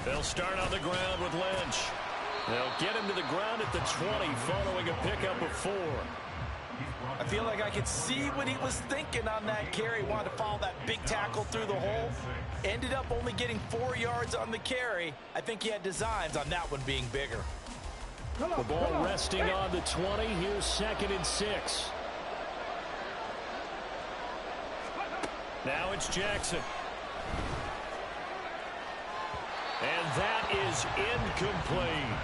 They'll start on the ground with Lynch. They'll get him to the ground at the 20 following a pickup of 4. I feel like I could see what he was thinking on that carry. Wanted to follow that big tackle through the hole. Ended up only getting 4 yards on the carry. I think he had designs on that one being bigger. The ball resting on the 20. Here's 2nd and 6. Now it's Jackson. And that is incomplete.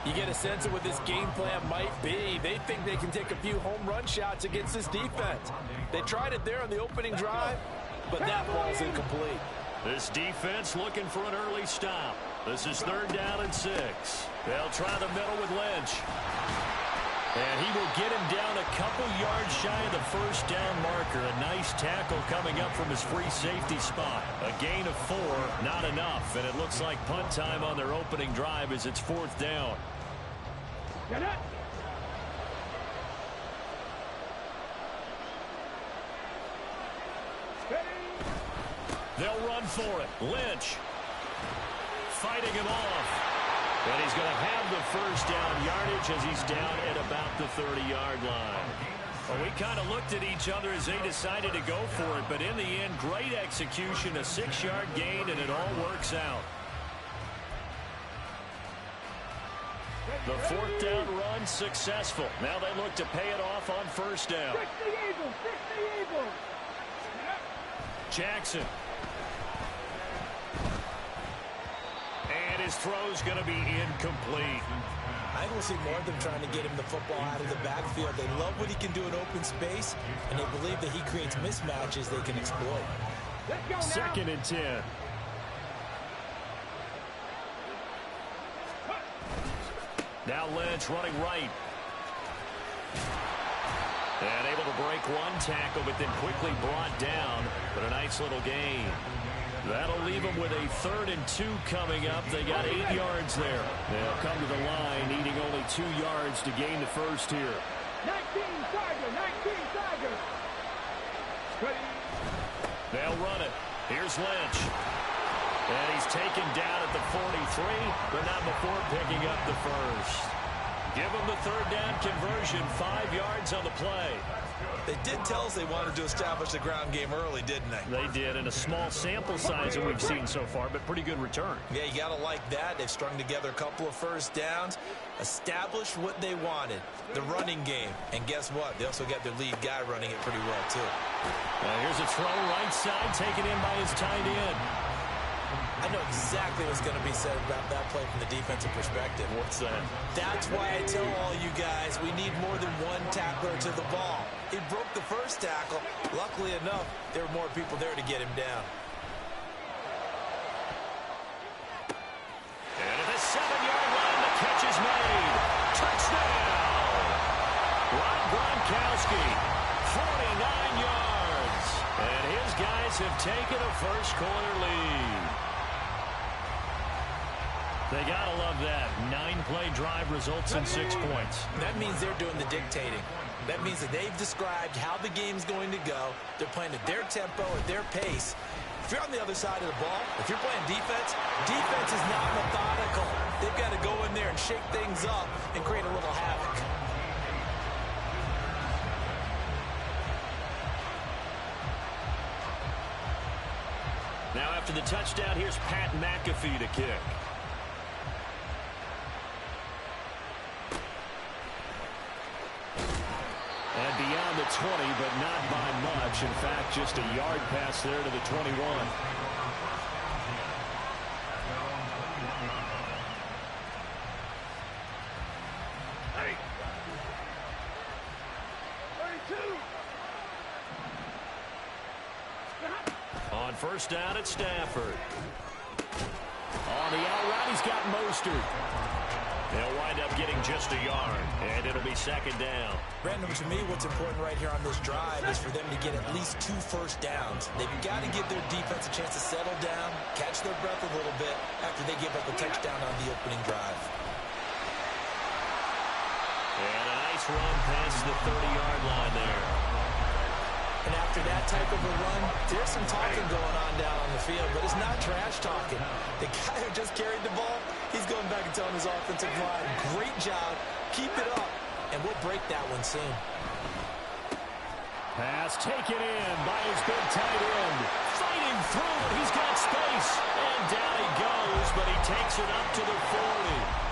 You get a sense of what this game plan might be. They think they can take a few home run shots against this defense. They tried it there on the opening drive, but that ball's incomplete. This defense looking for an early stop. This is 3rd down and 6. They'll try the middle with Lynch. And he will get him down a couple yards shy of the 1st down marker. A nice tackle coming up from his free safety spot. A gain of 4, not enough. And it looks like punt time on their opening drive as it's 4th down. Get it. They'll run for it. Lynch fighting him off. And he's going to have the 1st down yardage as he's down at about the 30-yard line. Well, we kind of looked at each other as they decided to go for it, but in the end, great execution, a 6-yard gain, and it all works out. The 4th down run successful. Now they look to pay it off on 1st down. Jackson. And his throw's going to be incomplete. I don't see more of them trying to get him the football out of the backfield. They love what he can do in open space, and they believe that he creates mismatches they can exploit. 2nd and 10. Now Lynch running right. And able to break one tackle, but then quickly brought down. But a nice little gain. That'll leave them with a 3rd and 2 coming up. They got 8 yards there. They'll come to the line, needing only 2 yards to gain the 1st here. 19 Tiger. They'll run it. Here's Lynch. And he's taken down at the 43, but not before picking up the 1st. Give them the 3rd down conversion, 5 yards on the play. They did tell us they wanted to establish the ground game early, didn't they? They did, in a small sample size that we've seen so far, but pretty good return. Yeah, you got to like that. They've strung together a couple of 1st downs, established what they wanted, the running game. And guess what? They also got their lead guy running it pretty well, too. Here's a throw right side, taken in by his tight end. I know exactly what's going to be said about that play from the defensive perspective. What's that? That's why I tell all you guys we need more than one tackler to the ball. He broke the 1st tackle. Luckily enough, there were more people there to get him down. And at the 7-yard line, the catch is made. Touchdown! Rob Gronkowski, 49 yards. And his guys have taken a 1st-quarter lead. They got to love that. 9-play drive results in 6 points. That means they're doing the dictating. That means that they've described how the game's going to go. They're playing at their tempo, at their pace. If you're on the other side of the ball, if you're playing defense, defense is not methodical. They've got to go in there and shake things up and create a little havoc. Now after the touchdown, here's Pat McAfee to kick. And beyond the 20, but not by much. In fact, just a yard pass there to the 21. On 1st down at Stafford. On the out route, he's got Mostert. They'll wind up getting just a yard, and it'll be 2nd down. Brandon, to me, what's important right here on this drive is for them to get at least 2 1st downs. They've got to give their defense a chance to settle down, catch their breath a little bit after they give up a touchdown on the opening drive. And a nice run past the 30-yard line there. And after that type of a run, there's some talking going on down on the field, but it's not trash talking. The guy who just carried telling his offensive line, great job, keep it up, and we'll break that one soon. Pass taken in by his big tight end. Fighting through it. He's got space. And down he goes, but he takes it up to the 40.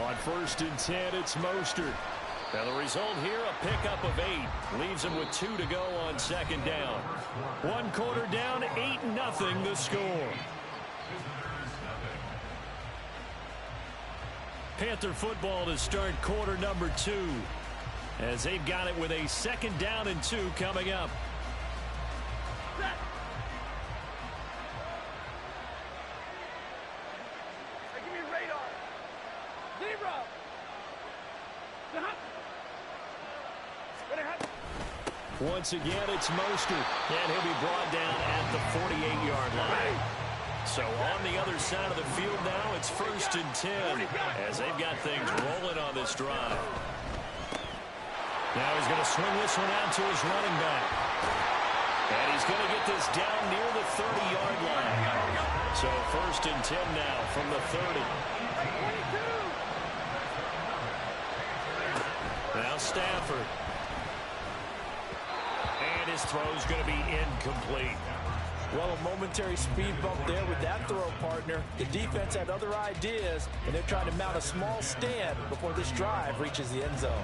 On 1st and 10, it's Mostert. Now the result here, a pickup of 8. Leaves him with 2 to go on 2nd down. 1 quarter down, 8-0 the score. Panther football to start quarter number 2. As they've got it with a 2nd down and 2 coming up. Once again, it's Mostert, and he'll be brought down at the 48-yard line. So on the other side of the field now, it's 1st and 10, as they've got things rolling on this drive. Now he's going to swing this one out to his running back. And he's going to get this down near the 30-yard line. So 1st and 10 now from the 30. Now Stafford. And his throw's going to be incomplete. Well, a momentary speed bump there with that throw, partner. The defense had other ideas, and they're trying to mount a small stand before this drive reaches the end zone.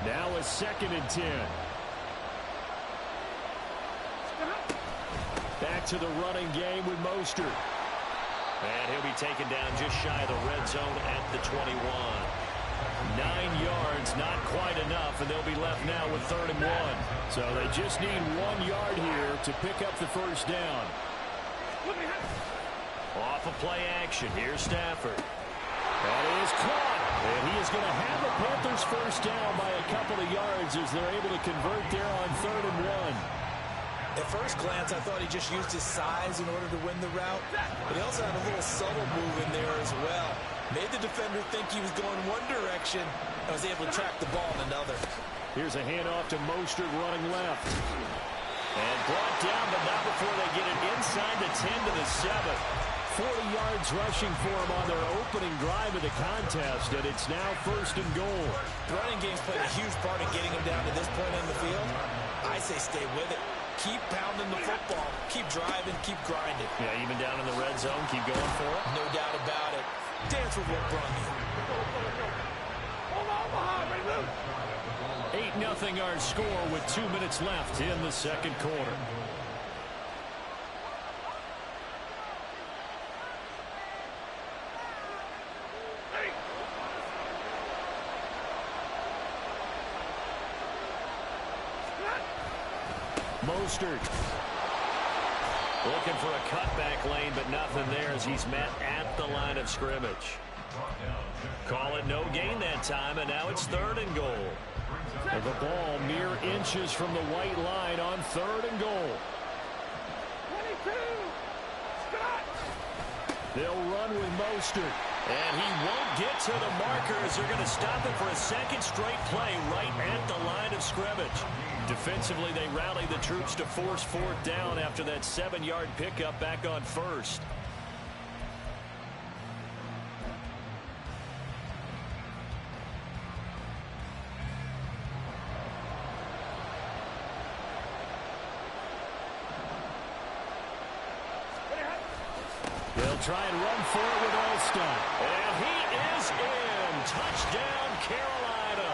Now a 2nd and 10. Back to the running game with Mostert. And he'll be taken down just shy of the red zone at the 21. 9 yards, not quite enough, and they'll be left now with 3rd and 1. So they just need 1 yard here to pick up the 1st down. Off of play action, here's Stafford. That is caught, and he is going to have the Panthers 1st down by a couple of yards as they're able to convert there on 3rd and 1. At first glance, I thought he just used his size in order to win the route, but he also had a little subtle move in there as well. Made the defender think he was going one direction and was able to track the ball in another. Here's a handoff to Mostert running left. And brought down, but not before they get it inside the 10 to the 7. 40 yards rushing for him on their opening drive of the contest, and it's now 1st and goal. The running game's played a huge part in getting him down to this point in the field. I say stay with it. Keep pounding the football. Keep driving. Keep grinding. Yeah, even down in the red zone, keep going for it. No doubt about it. Dance with what brung you. 8-0 our score with 2 minutes left in the 2nd quarter. Mostert looking for a cutback lane, but nothing there as he's met at the line of scrimmage. Call it no gain that time, and now it's 3rd and goal. And the ball mere inches from the white line on 3rd and goal. 22. Scott. They'll run with Mostert. And he won't get to the marker as they're going to stop it for a 2nd straight play right at the line of scrimmage. Defensively, they rally the troops to force 4th down after that 7-yard pickup back on 1st. They'll try and run for it with Olstein. And he is in. Touchdown, Carolina.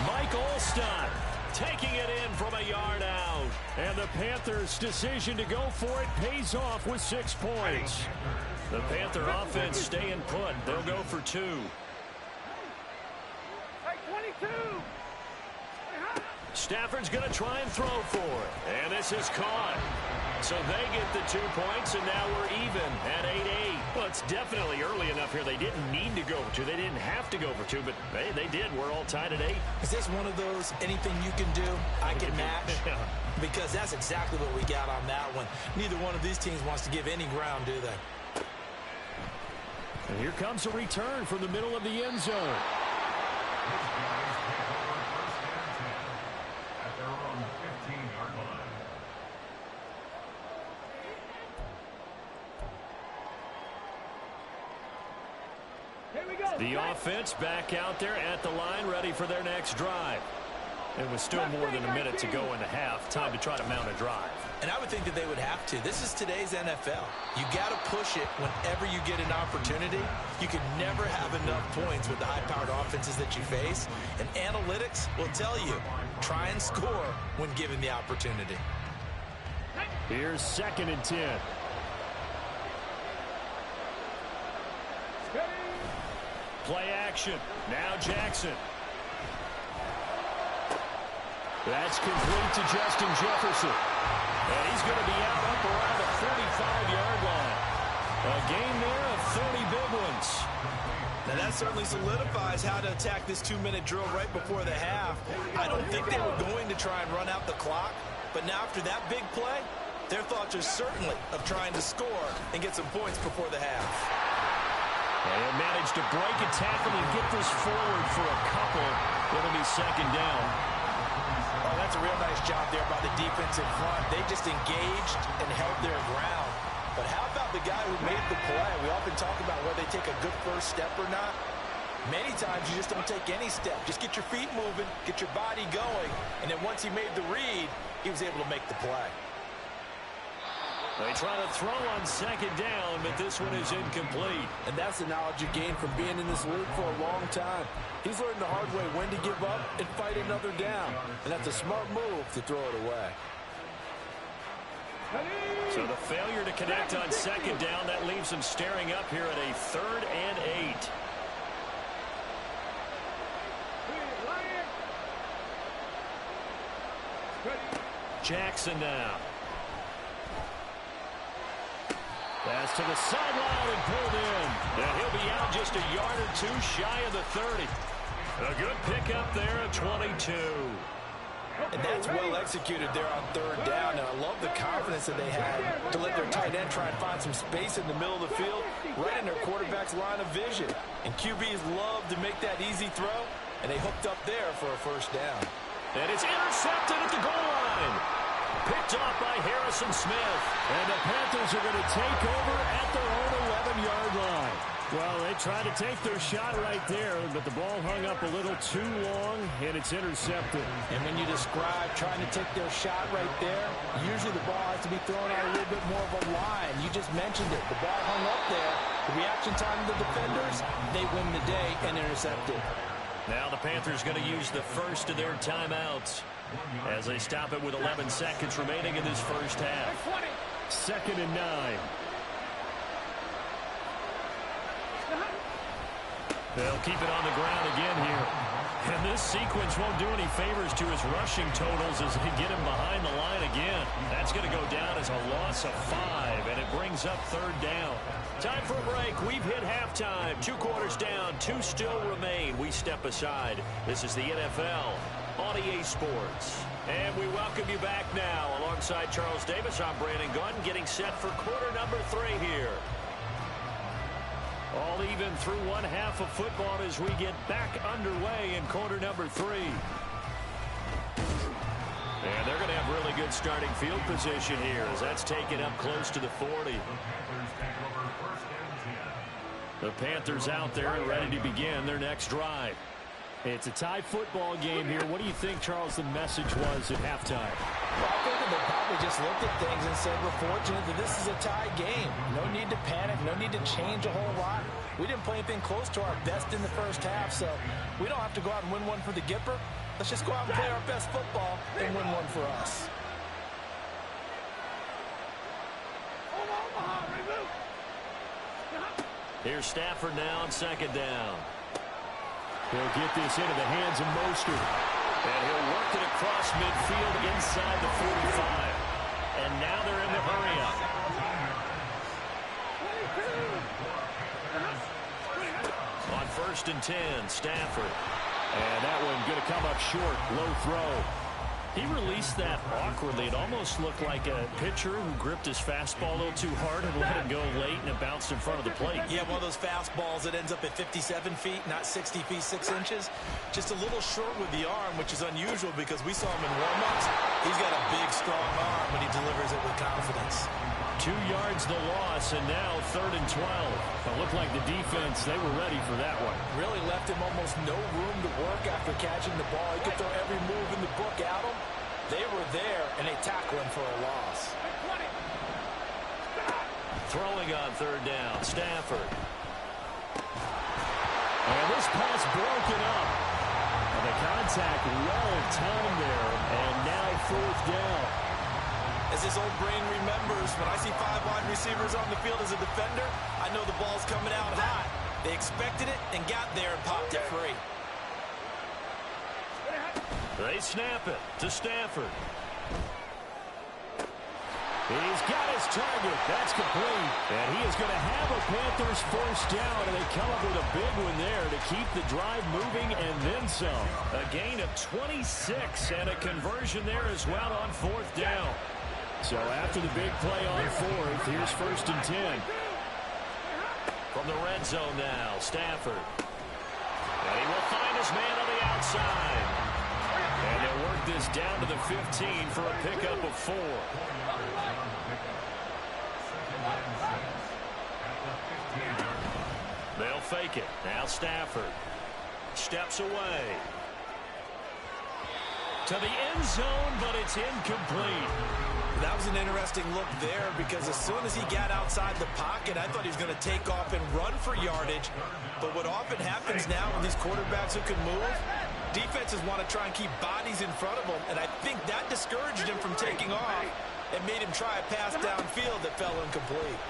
Mike Olstein taking it in from a yard out. And the Panthers' decision to go for it pays off with 6 points. The Panther offense staying put. They'll go for 2. Hey, 22. Stafford's going to try and throw for it. And this is caught. So they get the 2 points, and now we're even at 8-8. Well, it's definitely early enough here. They didn't need to go for 2. They didn't have to go for 2, but hey, they did. We're all tied at 8. Is this one of those anything you can do, I can match? Because that's exactly what we got on that one. Neither one of these teams wants to give any ground, do they? And here comes a return from the middle of the end zone. The offense back out there at the line, ready for their next drive. It was still more than a minute to go in the half. Time to try to mount a drive. And I would think that they would have to. This is today's NFL. You got to push it whenever you get an opportunity. You can never have enough points with the high-powered offenses that you face. And analytics will tell you, try and score when given the opportunity. Here's 2nd and 10. Play action. Now Jackson. That's complete to Justin Jefferson. And he's going to be out up around the 45-yard line. A gain there of 30 big ones. Now that certainly solidifies how to attack this 2-minute drill right before the half. I don't think they were going to try and run out the clock. But now after that big play, their thoughts are certainly of trying to score and get some points before the half. And managed to break a tackle and get this forward for a couple. It'll be 2nd down. Oh, that's a real nice job there by the defense in front. They just engaged and held their ground. But how about the guy who made the play? We often talk about whether they take a good first step or not. Many times you just don't take any step. Just get your feet moving, get your body going, and then once he made the read, he was able to make the play. They try to throw on 2nd down, but this one is incomplete. And that's the knowledge you gain from being in this league for a long time. He's learned the hard way when to give up and fight another down. And that's a smart move to throw it away. So the failure to connect on 2nd down, that leaves them staring up here at a 3rd and 8. Jackson now. Pass to the sideline and pulled in. And he'll be out just a yard or two shy of the 30. A good pickup there at 22. And that's well executed there on 3rd down. And I love the confidence that they had to let their tight end try and find some space in the middle of the field, right in their quarterback's line of vision. And QBs love to make that easy throw, and they hooked up there for a 1st down. And it's intercepted at the goal line. Picked off by Harrison Smith. And the Panthers are going to take over at their own 11-yard line. Well, they tried to take their shot right there, but the ball hung up a little too long, and it's intercepted. And when you describe trying to take their shot right there, usually the ball has to be thrown out a little bit more of a line. You just mentioned it. The ball hung up there. The reaction time of the defenders, they win the day and intercept it. Now the Panthers going to use the first of their timeouts as they stop it with 11 seconds remaining in this first half. 2nd and 9. They'll keep it on the ground again here. And this sequence won't do any favors to his rushing totals as they get him behind the line again. That's going to go down as a loss of 5, and it brings up 3rd down. Time for a break. We've hit halftime. 2 quarters down, 2 still remain. We step aside. This is the NFL on EA Sports. And we welcome you back now. Alongside Charles Davis, I'm Brandon Gunn, getting set for quarter number 3 here. All even through one half of football as we get back underway in quarter number 3. And they're going to have really good starting field position here as that's taken up close to the 40. The Panthers out there and ready to begin their next drive. It's a tie football game here. What do you think, Charles, the message was at halftime? Well, I think they probably just looked at things and said, we're fortunate that this is a tie game. No need to panic. No need to change a whole lot. We didn't play anything close to our best in the first half, so we don't have to go out and win one for the Gipper. Let's just go out and play our best football and win one for us. Here's Stafford now on 2nd down. He'll get this into the hands of Mostert. And he'll work it across midfield inside the 45. And now they're in the hurry-up. On 1st and 10, Stafford. And that one going to come up short. Low throw. He released that awkwardly. It almost looked like a pitcher who gripped his fastball a little too hard and let it go late, and it bounced in front of the plate. Yeah, one of those fastballs that ends up at 57 feet, not 60 feet, 6 inches. Just a little short with the arm, which is unusual because we saw him in warm-ups. He's got a big, strong arm when he delivers it with confidence. 2 yards the loss, and now 3rd and 12. It looked like the defense, they were ready for that one. Really left him almost no room to work after catching the ball. He could throw every move in the book at him. They were there, and they tackle him for a loss. Throwing on 3rd down, Stafford. And this pass broken up. And the contact well timed there, and now 4th down. As his old brain remembers, when I see 5 wide receivers on the field as a defender, I know the ball's coming out hot. They expected it and got there and popped it free. They snap it to Stafford. He's got his target. That's complete. And he is going to have a Panthers 1st down, and they come up with a big one there to keep the drive moving and then some. A gain of 26 and a conversion there as well on 4th down. So after the big play on 4th, here's 1st and 10. From the red zone now, Stafford. And he will find his man on the outside. And they'll work this down to the 15 for a pickup of 4. They'll fake it. Now Stafford steps away. To the end zone, but it's incomplete. That was an interesting look there because as soon as he got outside the pocket, I thought he was going to take off and run for yardage. But what often happens now with these quarterbacks who can move, defenses want to try and keep bodies in front of them, and I think that discouraged him from taking off and made him try a pass downfield that fell incomplete.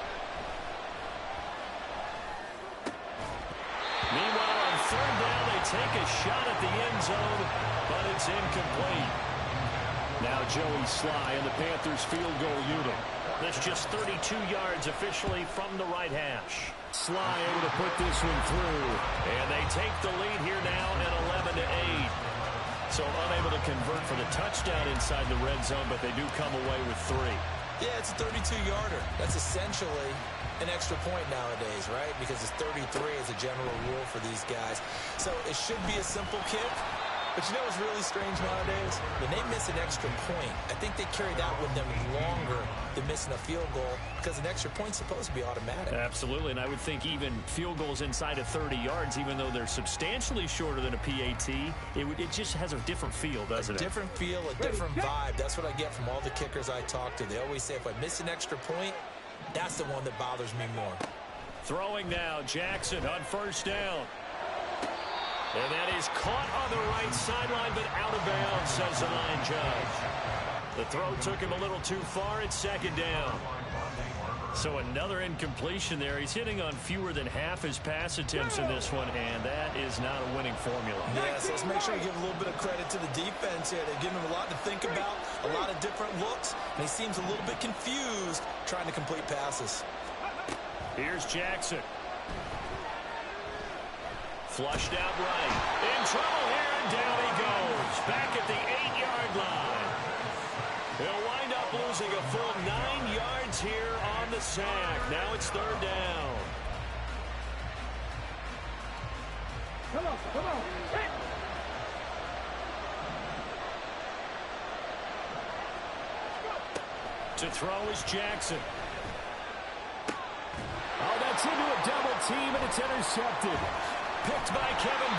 Meanwhile, on 3rd down, they take a shot at the end zone, but it's incomplete. Now Joey Sly and the Panthers field goal unit. That's just 32 yards officially from the right hash. Sly able to put this one through. And they take the lead here now at 11-8. So unable to convert for the touchdown inside the red zone, but they do come away with 3. Yeah, it's a 32-yarder. That's essentially an extra point nowadays, right? Because it's 33 as a general rule for these guys. So it should be a simple kick. But you know what's really strange nowadays? When they miss an extra point, I think they carry that with them longer than missing a field goal because an extra point's supposed to be automatic. Absolutely, and I would think even field goals inside of 30 yards, even though they're substantially shorter than a PAT, it just has a different feel, doesn't it? A different feel, a different vibe. That's what I get from all the kickers I talk to. They always say if I miss an extra point, that's the one that bothers me more. Throwing now, Jackson on 1st down. And that is caught on the right sideline, but out of bounds, says the line judge. The throw took him a little too far at 2nd down. So another incompletion there. He's hitting on fewer than half his pass attempts in this one, and that is not a winning formula. Yes, let's make sure we give a little bit of credit to the defense here. They've given him a lot to think about, a lot of different looks, and he seems a little bit confused trying to complete passes. Here's Jackson. Flushed out right. In trouble here, and down he goes. Back at the 8-yard line. He'll wind up losing a full 9 yards here on the sack. Now it's 3rd down. Come on, come on. To throw is Jackson. Oh, that's into a double team, and it's intercepted. Picked by Kevin.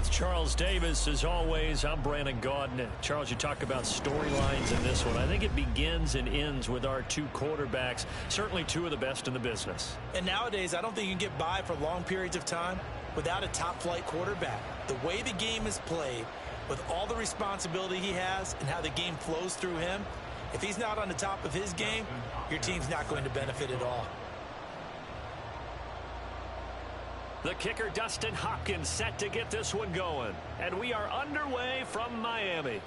With Charles Davis, as always, I'm Brandon Gaudin. Charles, you talk about storylines in this one. I think it begins and ends with our two quarterbacks, certainly two of the best in the business. And nowadays, I don't think you can get by for long periods of time without a top-flight quarterback. The way the game is played, with all the responsibility he has and how the game flows through him, if he's not on the top of his game, your team's not going to benefit at all. The kicker, Dustin Hopkins, set to get this one going. And we are underway from Miami.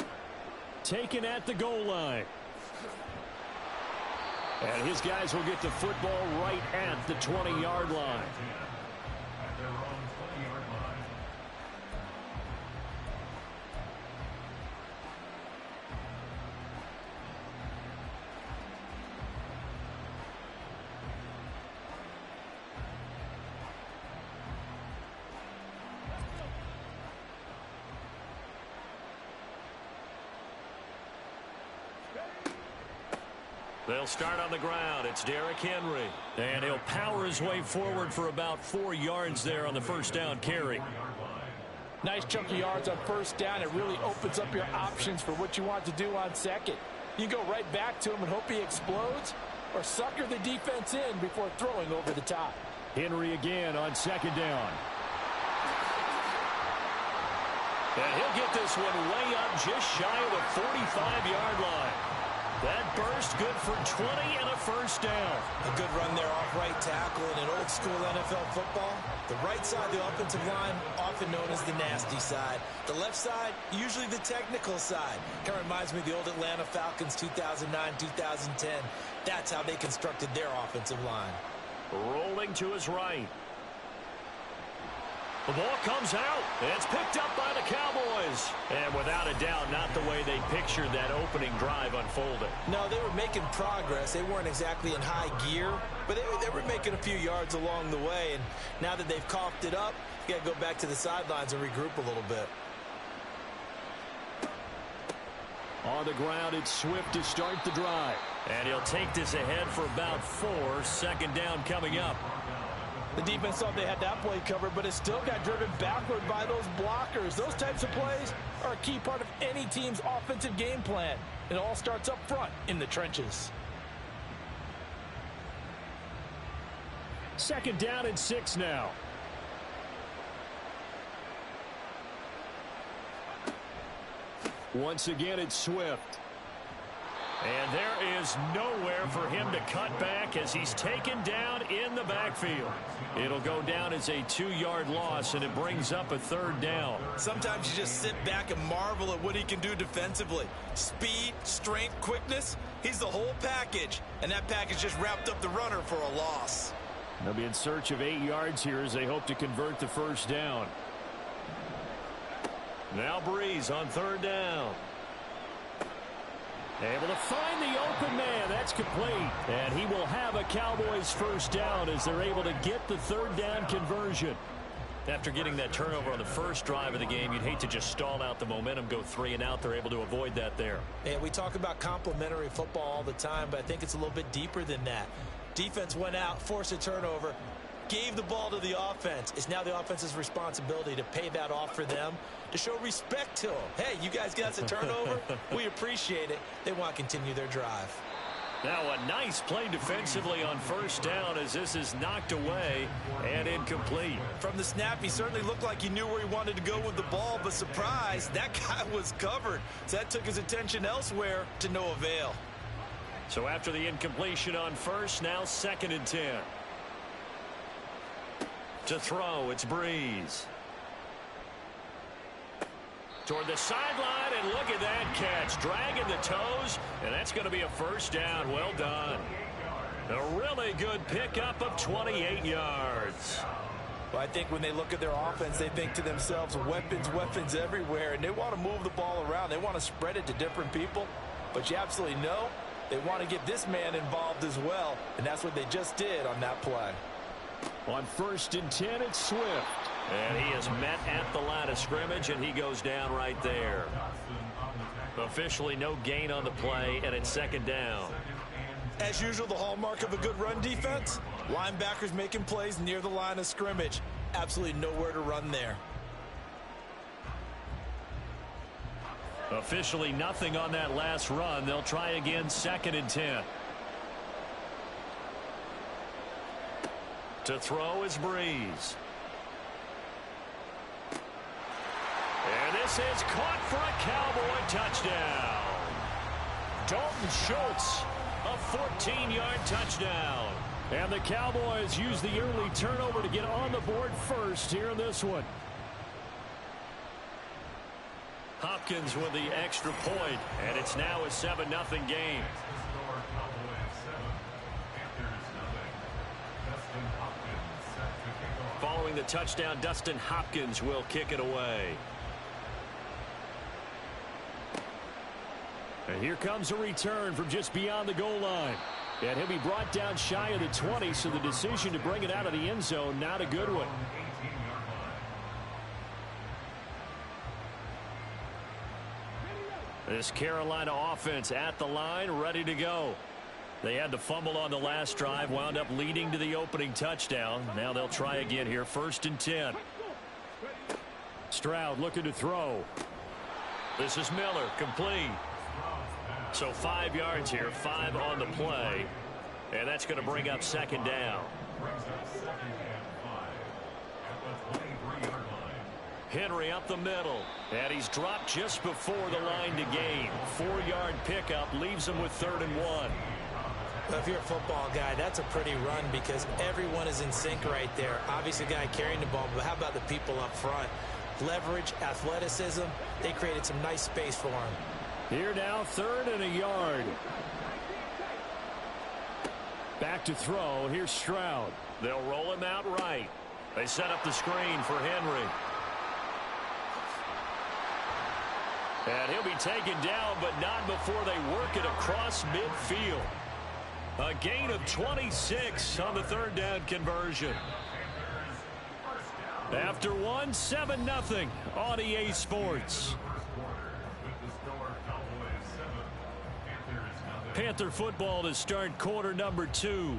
Taken at the goal line. And his guys will get the football right at the 20-yard line. They'll start on the ground. It's Derrick Henry. And he'll power his way forward for about 4 yards there on the first down carry. Nice chunk of yards on first down. It really opens up your options for what you want to do on second. You can go right back to him and hope he explodes, or sucker the defense in before throwing over the top. Henry again on second down. And he'll get this one way up just shy of the 45-yard line. That burst good for 20 and a first down. A good run there off right tackle in an old-school NFL football. The right side of the offensive line, often known as the nasty side. The left side, usually the technical side. Kind of reminds me of the old Atlanta Falcons 2009-2010. That's how they constructed their offensive line. Rolling to his right. The ball comes out. It's picked up by the Cowboys. And without a doubt, not the way they pictured that opening drive unfolding. No, they were making progress. They weren't exactly in high gear, but they were making a few yards along the way. And now that they've coughed it up, you got to go back to the sidelines and regroup a little bit. On the ground, it's Swift to start the drive. And he'll take this ahead for about 4. Second down coming up. The defense thought they had that play covered, but it still got driven backward by those blockers. Those types of plays are a key part of any team's offensive game plan. It all starts up front in the trenches. Second down and 6 now. Once again, it's Swift. And there is nowhere for him to cut back as he's taken down in the backfield. It'll go down as a 2-yard loss, and it brings up a third down. Sometimes you just sit back and marvel at what he can do defensively. Speed, strength, quickness, he's the whole package. And that package just wrapped up the runner for a loss. They'll be in search of 8 yards here as they hope to convert the first down. Now Breeze on third down. Able to find the open man. That's complete. And he will have a Cowboys first down as they're able to get the third down conversion. After getting that turnover on the first drive of the game, you'd hate to just stall out the momentum, go 3 and out. They're able to avoid that there. And we talk about complementary football all the time, but I think it's a little bit deeper than that. Defense went out, forced a turnover, gave the ball to the offense. It's now the offense's responsibility to pay that off for them, to show respect to them. Hey, you guys got us a turnover. We appreciate it. They want to continue their drive. Now a nice play defensively on first down as this is knocked away and incomplete. From the snap, he certainly looked like he knew where he wanted to go with the ball, but surprise, that guy was covered. So that took his attention elsewhere to no avail. So after the incompletion on first, now 2nd and 10. To throw, it's Breeze. Toward the sideline, and look at that catch. Dragging the toes, and that's going to be a first down. Well done. A really good pickup of 28 yards. Well, I think when they look at their offense, they think to themselves, weapons, weapons everywhere, and they want to move the ball around. They want to spread it to different people, but you absolutely know they want to get this man involved as well, and that's what they just did on that play. On 1st and 10, it's Swift. And he is met at the line of scrimmage, and he goes down right there. Officially no gain on the play, and it's 2nd down. As usual, the hallmark of a good run defense, linebackers making plays near the line of scrimmage. Absolutely nowhere to run there. Officially nothing on that last run. They'll try again, 2nd and 10. To throw is Breeze. And this is caught for a Cowboy touchdown. Dalton Schultz, a 14-yard touchdown. And the Cowboys use the early turnover to get on the board first here in this one. Hopkins with the extra point, and it's now a 7-0 game. Following the touchdown, Dustin Hopkins will kick it away. And here comes a return from just beyond the goal line. And he'll be brought down shy of the 20, so the decision to bring it out of the end zone, not a good one. This Carolina offense at the line, ready to go. They had the fumble on the last drive, wound up leading to the opening touchdown. Now they'll try again here, 1st and 10. Stroud looking to throw. This is Miller, complete. So 5 yards here, 5 on the play. And that's going to bring up 2nd down. Henry up the middle. And he's dropped just before the line to gain. 4-yard pickup leaves him with 3rd and 1. Well, if you're a football guy, that's a pretty run because everyone is in sync right there. Obviously, the guy carrying the ball, but how about the people up front? Leverage, athleticism, they created some nice space for him. Here now, 3rd and a yard. Back to throw. Here's Stroud. They'll roll him out right. They set up the screen for Henry. And he'll be taken down, but not before they work it across midfield. A gain of 26 on the 3rd down conversion. After 7-0 on EA Sports. Panther football to start quarter number 2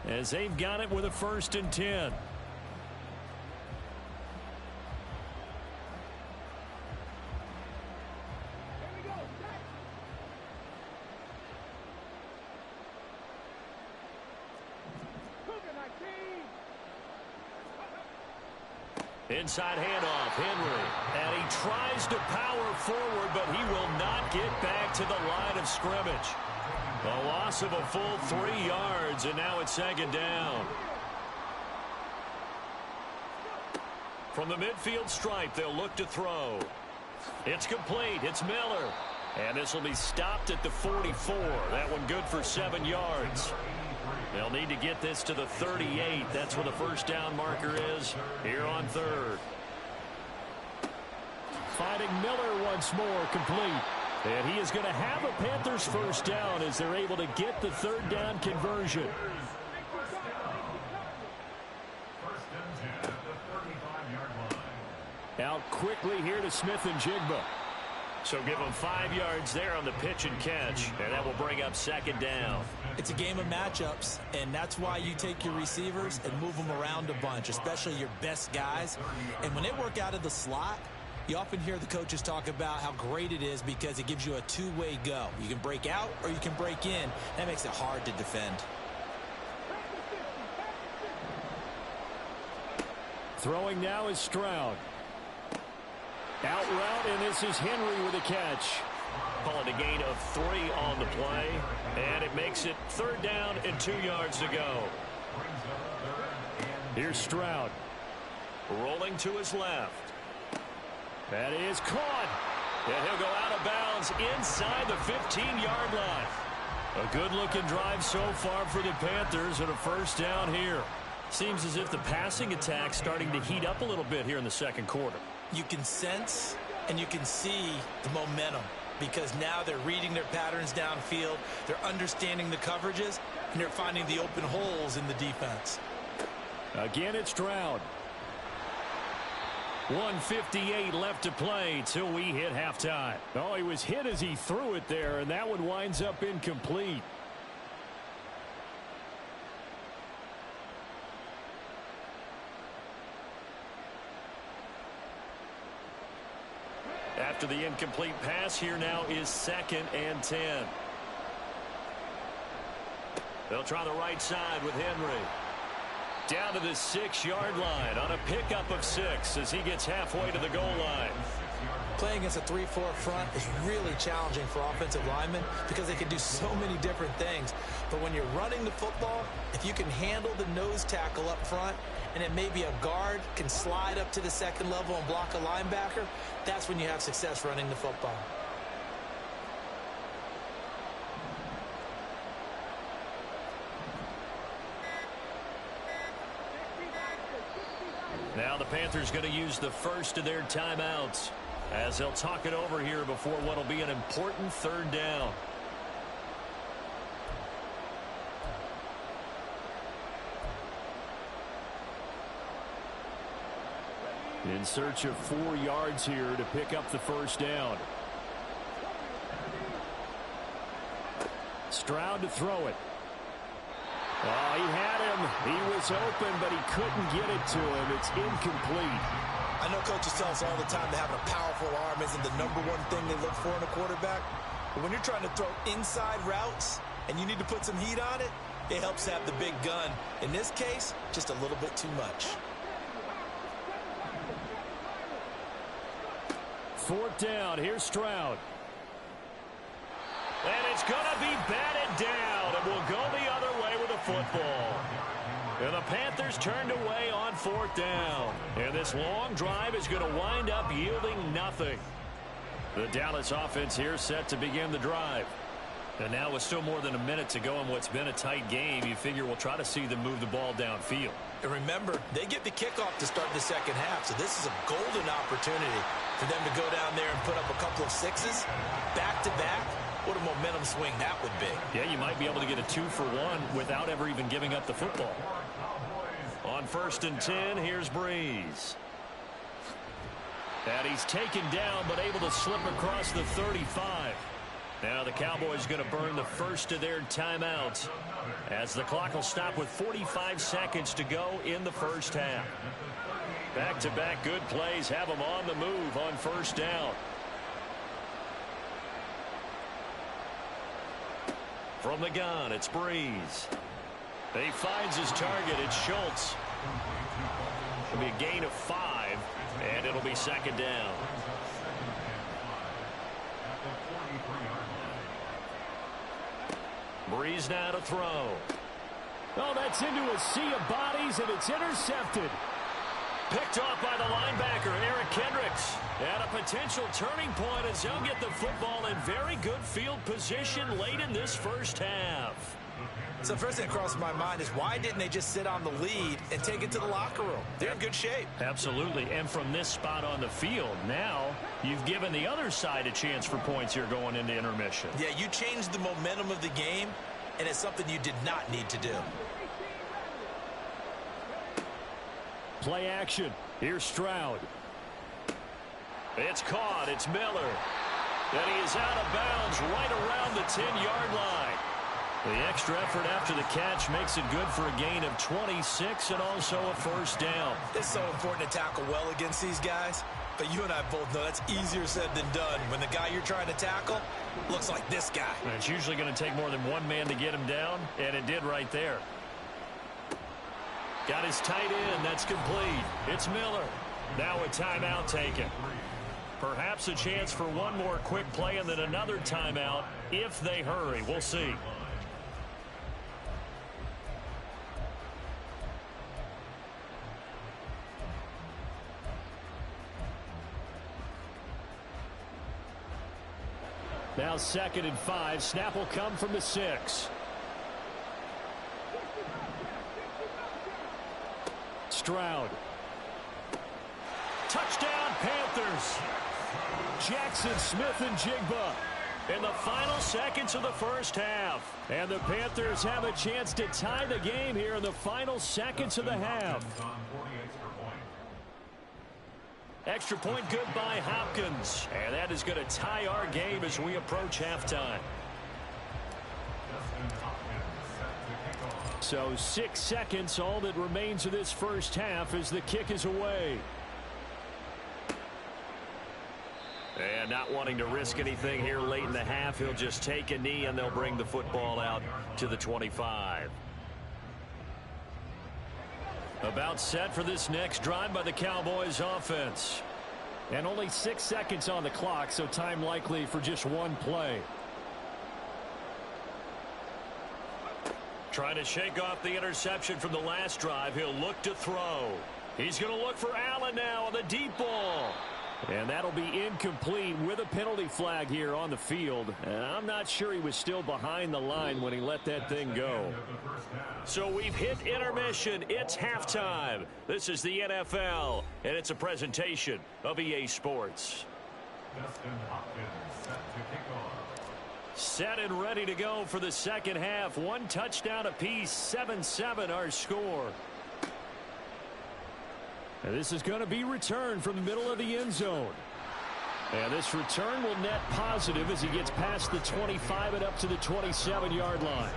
as they've got it with a 1st and 10. Inside handoff, Henry. And he tries to power forward, but he will not get back to the line of scrimmage. A loss of a full 3 yards, and now it's 2nd down. From the midfield stripe, they'll look to throw. It's complete. It's Miller. And this will be stopped at the 44. That one good for 7 yards. They'll need to get this to the 38. That's where the 1st down marker is here on 3rd. Finding Miller once more, complete. And he is going to have a Panthers 1st down as they're able to get the 3rd down conversion. Out quickly here to Smith and Jigba. So give them 5 yards there on the pitch and catch, and that will bring up 2nd down. It's a game of matchups, and that's why you take your receivers and move them around a bunch, especially your best guys. And when they work out of the slot, you often hear the coaches talk about how great it is because it gives you a two-way go. You can break out or you can break in. That makes it hard to defend. Throwing now is Stroud. Out route, and this is Henry with a catch. Call it a gain of 3 on the play, and it makes it 3rd down and 2 yards to go. Here's Stroud. Rolling to his left. That is caught. And he'll go out of bounds inside the 15-yard line. A good-looking drive so far for the Panthers, and a 1st down here. Seems as if the passing attack's starting to heat up a little bit here in the 2nd quarter. You can sense and you can see the momentum because now they're reading their patterns downfield, they're understanding the coverages, and they're finding the open holes in the defense. Again, it's Stroud. 1:58 left to play till we hit halftime. Oh, he was hit as he threw it there, and that one winds up incomplete. After the incomplete pass, here now is 2nd and 10. They'll try the right side with Henry. Down to the 6-yard line on a pickup of 6 as he gets halfway to the goal line. Playing against a 3-4 front is really challenging for offensive linemen because they can do so many different things. But when you're running the football, if you can handle the nose tackle up front, and then maybe a guard can slide up to the 2nd level and block a linebacker, that's when you have success running the football. Now the Panthers going to use the first of their timeouts as they'll talk it over here before what will be an important 3rd down. In search of 4 yards here to pick up the first down. Stroud to throw it. Oh, he had him. He was open, but he couldn't get it to him. It's incomplete. I know coaches tell us all the time that having a powerful arm isn't the #1 thing they look for in a quarterback. But when you're trying to throw inside routes and you need to put some heat on it, it helps have the big gun. In this case, just a little bit too much. 4th down. Here's Stroud. And it's going to be batted down, and will go the other way with the football. And the Panthers turned away on 4th down. And this long drive is going to wind up yielding nothing. The Dallas offense here set to begin the drive. And now with still more than a minute to go in what's been a tight game, you figure we'll try to see them move the ball downfield. And remember, they get the kickoff to start the 2nd half, so this is a golden opportunity for them to go down there and put up a couple of 6s back-to-back. What a momentum swing that would be. Yeah, you might be able to get a 2-for-1 without ever even giving up the football. On 1st and 10, here's Breeze. And he's taken down, but able to slip across the 35. Now the Cowboys going to burn the first of their timeouts as the clock will stop with 45 seconds to go in the first half. Back-to-back good plays have them on the move on 1st down. From the gun, it's Breeze. He finds his target. It's Schultz. It'll be a gain of 5, and it'll be 2nd down. Breeze now to throw. Oh, that's into a sea of bodies, and it's intercepted. Picked off by the linebacker, Eric Kendricks. And a potential turning point as they'll get the football in very good field position late in this first half. So first thing that crossed my mind is why didn't they just sit on the lead and take it to the locker room? They're in good shape. Absolutely. And from this spot on the field, now you've given the other side a chance for points here going into intermission. Yeah, you changed the momentum of the game, and it's something you did not need to do. Play action. Here's Stroud. It's caught. It's Miller. And he is out of bounds right around the 10-yard line. The extra effort after the catch makes it good for a gain of 26 and also a first down. It's so important to tackle well against these guys, but you and I both know that's easier said than done when the guy you're trying to tackle looks like this guy. And it's usually going to take more than one man to get him down, and it did right there. Got his tight end. That's complete. It's Miller. Now a timeout taken. Perhaps a chance for one more quick play and then another timeout if they hurry. We'll see. Now 2nd and 5. Snap will come from the 6. Stroud. Touchdown Panthers. Jackson, Smith, and Jigba in the final seconds of the first half. And the Panthers have a chance to tie the game here in the final seconds of the half. Extra point good by Hopkins. And that is going to tie our game as we approach halftime. So 6 seconds, all that remains of this first half as the kick is away. And not wanting to risk anything here late in the half, he'll just take a knee and they'll bring the football out to the 25. About set for this next drive by the Cowboys offense. And only 6 seconds on the clock, so time likely for just one play. Trying to shake off the interception from the last drive. He'll look to throw. He's going to look for Allen now on the deep ball. And that'll be incomplete with a penalty flag here on the field. And I'm not sure he was still behind the line when he let that thing go. So we've hit intermission. It's halftime. This is the NFL, and it's a presentation of EA Sports. Set and ready to go for the second half. One touchdown apiece, 7-7 our score. And this is going to be returned from the middle of the end zone. And this return will net positive as he gets past the 25 and up to the 27-yard line.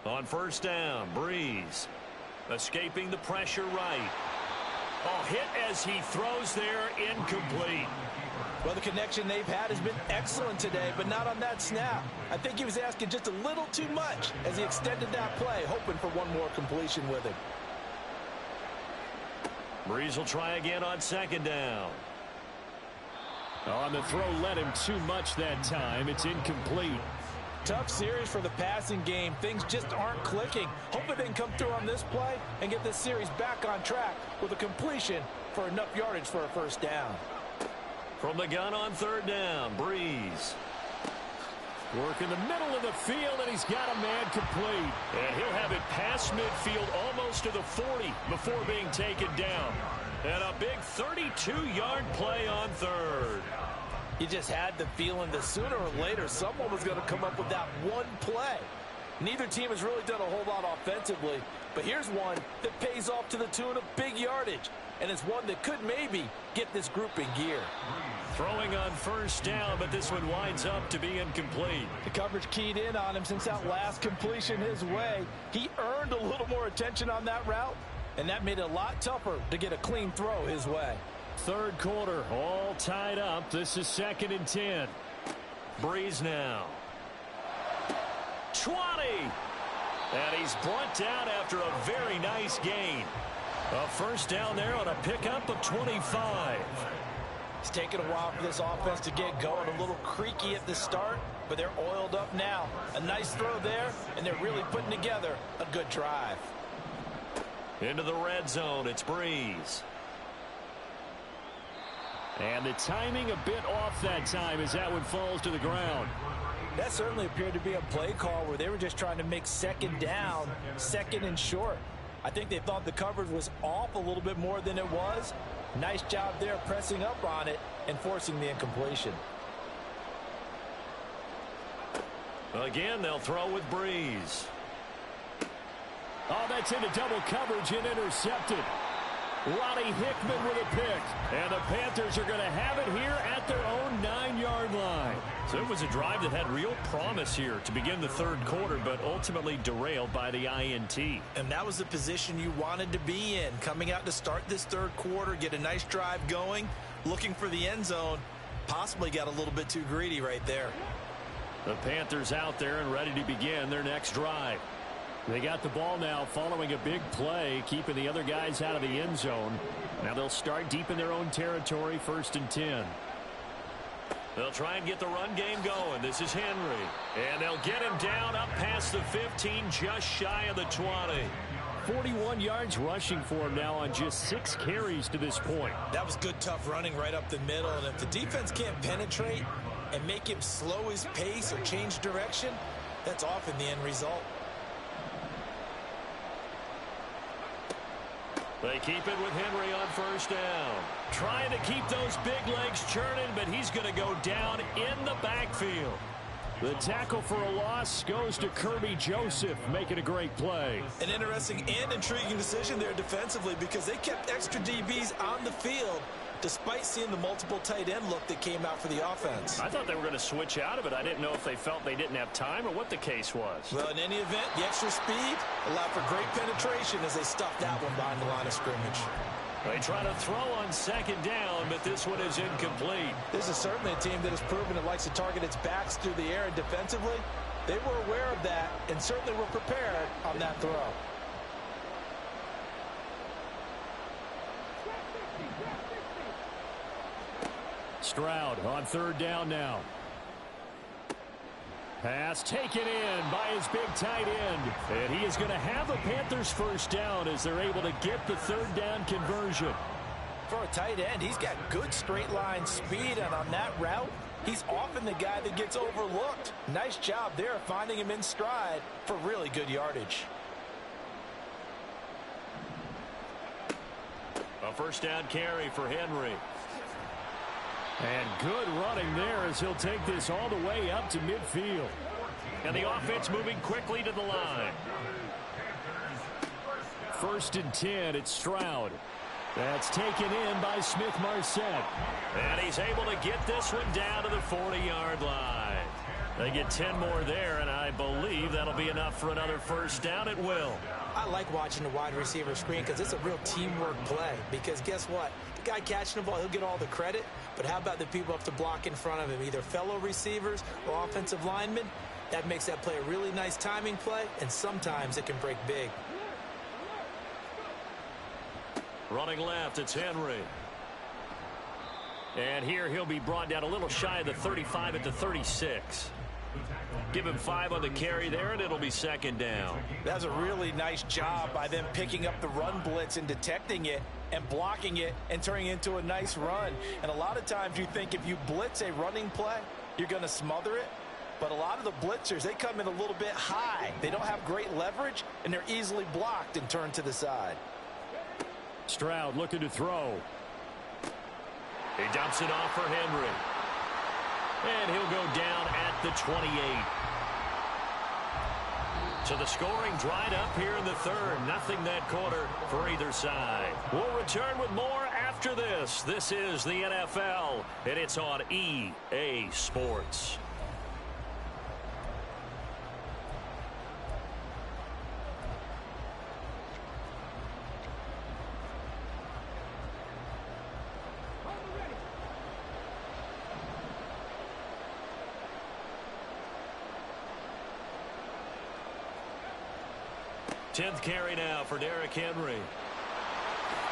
On first down, Breeze. Escaping the pressure right. Oh, hit as he throws there, incomplete. Well, the connection they've had has been excellent today, but not on that snap. I think he was asking just a little too much as he extended that play, hoping for one more completion with it. Breeze will try again on second down. On the throw, led him too much that time. It's incomplete. Tough series for the passing game. Things just aren't clicking. Hoping they can come through on this play and get this series back on track with a completion for enough yardage for a first down. From the gun on third down, Breeze. Work in the middle of the field, and he's got a man complete. And he'll have it past midfield almost to the 40 before being taken down. And a big 32-yard play on third. You just had the feeling that sooner or later someone was going to come up with that one play. Neither team has really done a whole lot offensively, but here's one that pays off to the tune of big yardage, and it's one that could maybe get this group in gear. Throwing on first down, but this one winds up to be incomplete. The coverage keyed in on him since that last completion his way. He earned a little more attention on that route, and that made it a lot tougher to get a clean throw his way. Third quarter, all tied up. This is 2nd and 10. Breeze now. 20. And he's brought down after a very nice gain. A first down there on a pickup of 25. It's taken a while for this offense to get going. A little creaky at the start, but they're oiled up now. A nice throw there, and they're really putting together a good drive. Into the red zone, it's Breeze. And the timing a bit off that time as that one falls to the ground. That certainly appeared to be a play call where they were just trying to make second down, second and short. I think they thought the coverage was off a little bit more than it was. Nice job there pressing up on it and forcing the incompletion. Again, they'll throw with Breeze. Oh, that's into double coverage and intercepted. Roddy Hickman with a pick. And the Panthers are going to have it here at their own 9-yard line. So it was a drive that had real promise here to begin the third quarter, but ultimately derailed by the INT. And that was the position you wanted to be in. Coming out to start this third quarter, get a nice drive going, looking for the end zone. Possibly got a little bit too greedy right there. The Panthers out there and ready to begin their next drive. They got the ball now following a big play, keeping the other guys out of the end zone. Now they'll start deep in their own territory, 1st and 10. They'll try and get the run game going. This is Henry. And they'll get him down up past the 15, just shy of the 20. 41 yards rushing for him now on just 6 carries to this point. That was good, tough running right up the middle. And if the defense can't penetrate and make him slow his pace or change direction, that's often the end result. They keep it with Henry on first down. Trying to keep those big legs churning, but he's going to go down in the backfield. The tackle for a loss goes to Kirby Joseph, making a great play. An interesting and intriguing decision there defensively because they kept extra DBs on the field, despite seeing the multiple tight end look that came out for the offense. I thought they were going to switch out of it. I didn't know if they felt they didn't have time or what the case was. Well, in any event, the extra speed allowed for great penetration as they stuffed that one behind the line of scrimmage. They try to throw on second down, but this one is incomplete. This is certainly a team that has proven it likes to target its backs through the air, and defensively, they were aware of that and certainly were prepared on that throw. Stroud on third down now. Pass taken in by his big tight end. And he is going to have a Panthers first down as they're able to get the third down conversion. For a tight end, he's got good straight line speed, and on that route, he's often the guy that gets overlooked. Nice job there finding him in stride for really good yardage. A first down carry for Henry. And good running there as he'll take this all the way up to midfield. And the offense moving quickly to the line. First and 10, it's Stroud. That's taken in by Smith-Marset. And he's able to get this one down to the 40-yard line. They get 10 more there, and I believe that'll be enough for another first down. It will. I like watching the wide receiver screen because it's a real teamwork play. Because guess what? The guy catching the ball, he'll get all the credit. But how about the people up to block in front of him, either fellow receivers or offensive linemen? That makes that play a really nice timing play, and sometimes it can break big. Running left, it's Henry. And here he'll be brought down a little shy of the 35 at the 36. Give him 5 on the carry there, and it'll be second down. That's a really nice job by them picking up the run blitz and detecting it and blocking it and turning it into a nice run. And a lot of times you think if you blitz a running play, you're going to smother it. But a lot of the blitzers, they come in a little bit high. They don't have great leverage, and they're easily blocked and turned to the side. Stroud looking to throw. He dumps it off for Henry. And he'll go down at the 28. So the scoring dried up here in the third. Nothing that quarter for either side. We'll return with more after this. This is the NFL, and it's on EA Sports. Tenth carry now for Derrick Henry.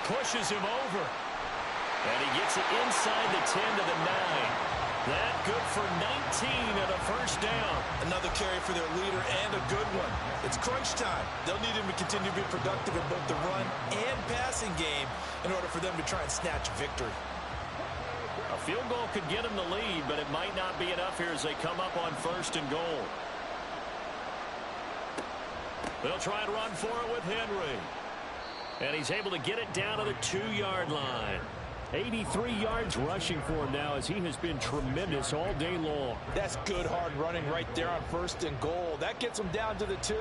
Pushes him over. And he gets it inside the 10 to the 9. That good for 19 and a first down. Another carry for their leader and a good one. It's crunch time. They'll need him to continue to be productive in both the run and passing game in order for them to try and snatch victory. A field goal could get them the lead, but it might not be enough here as they come up on first and goal. They'll try and run for it with Henry. And he's able to get it down to the 2-yard line. 83 yards rushing for him now as he has been tremendous all day long. That's good hard running right there on first and goal. That gets them down to the 2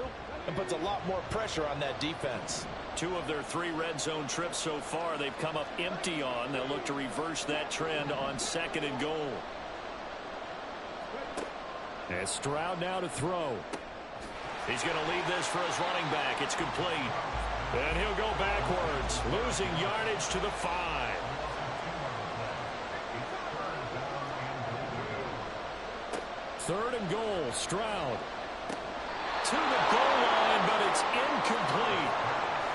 and puts a lot more pressure on that defense. 2 of their 3 red zone trips so far they've come up empty on. They'll look to reverse that trend on second and goal. And Stroud now to throw. He's going to leave this for his running back. It's complete. And he'll go backwards, losing yardage to the 5. Third and goal, Stroud. To the goal line, but it's incomplete.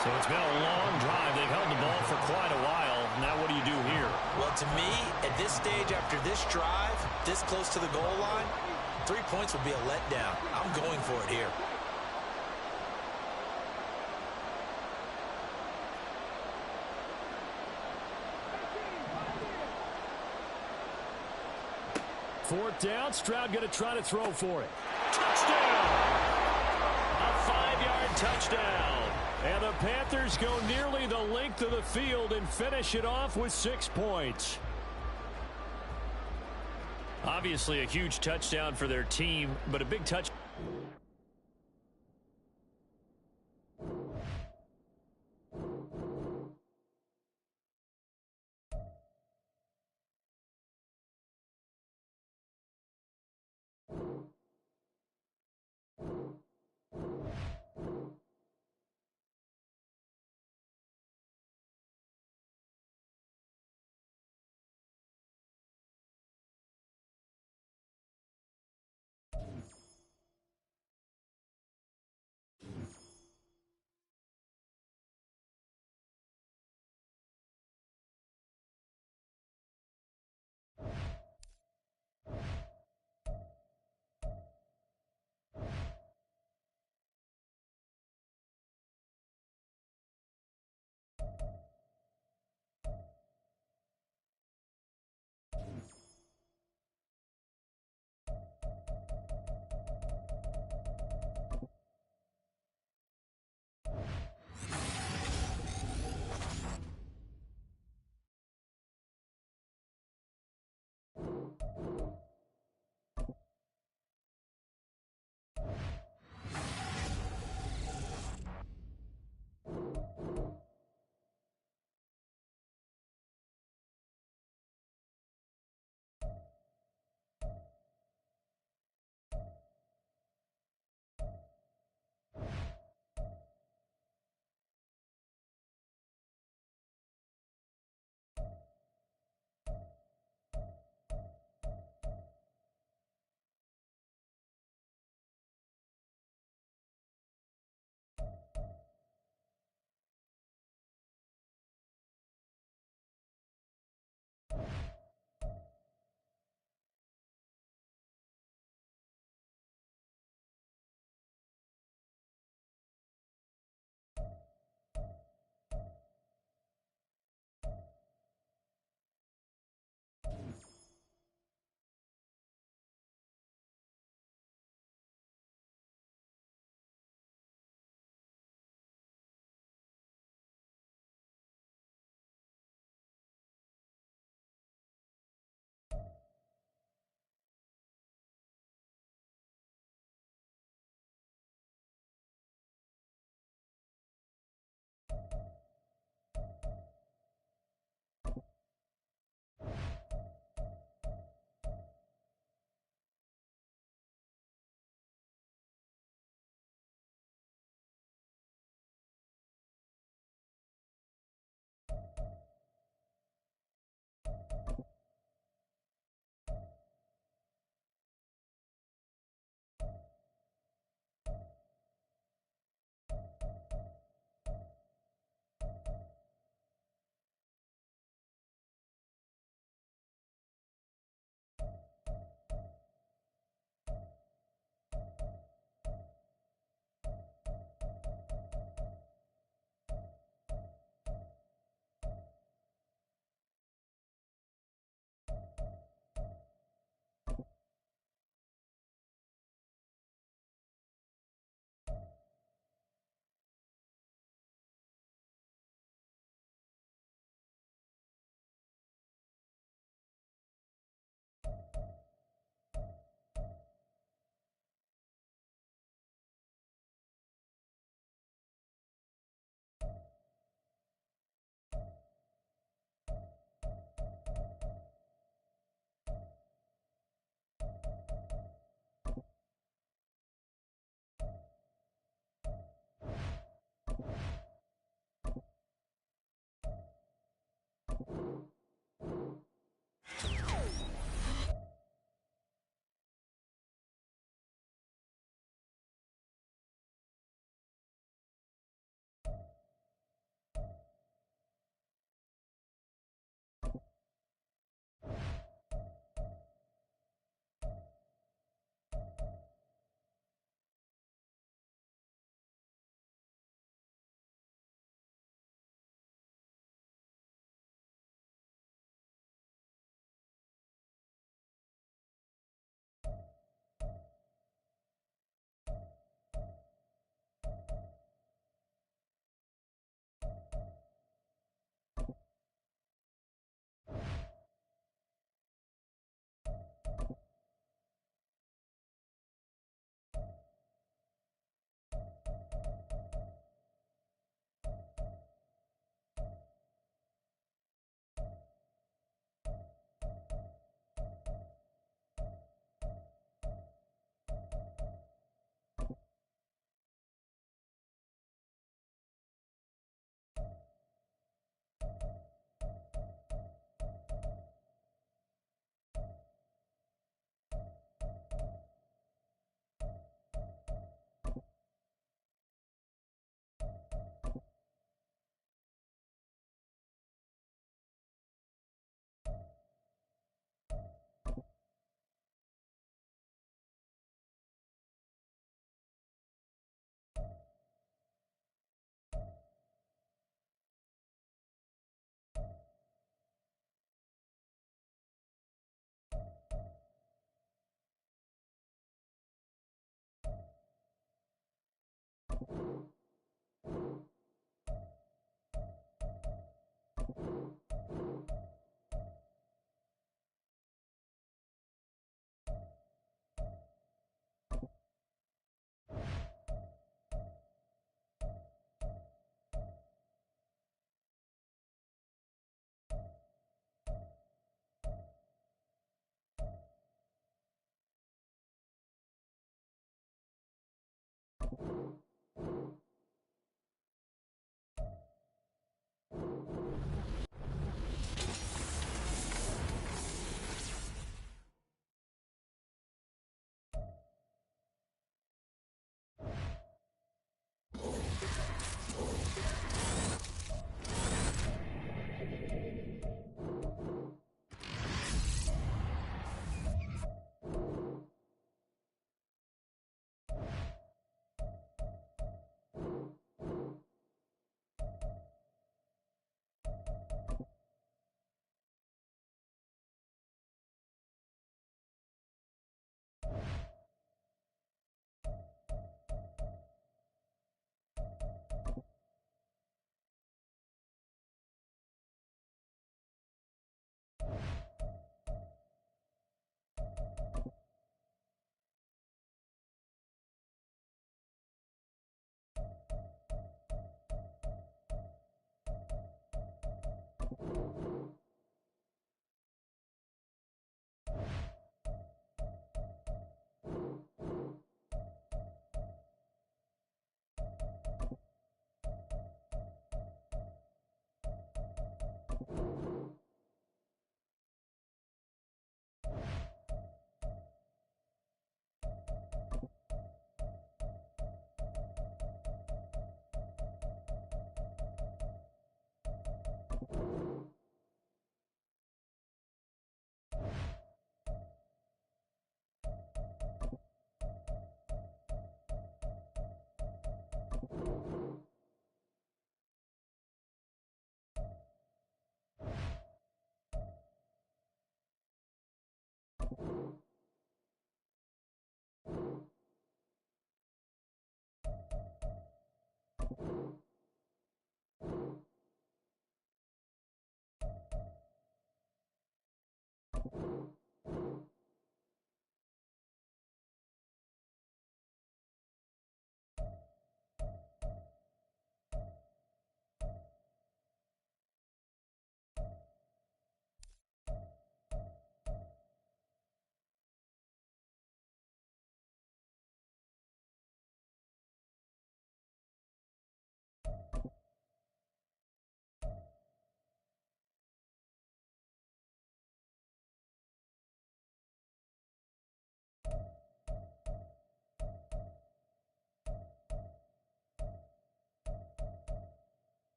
So it's been a long drive. They've held the ball for quite a while. Now what do you do here? Well, to me, at this stage after this drive, this close to the goal line, 3 points would be a letdown. I'm going for it here. Fourth down, Stroud going to try to throw for it. Touchdown! A 5-yard touchdown. And the Panthers go nearly the length of the field and finish it off with 6 points. Obviously a huge touchdown for their team, but a big touch.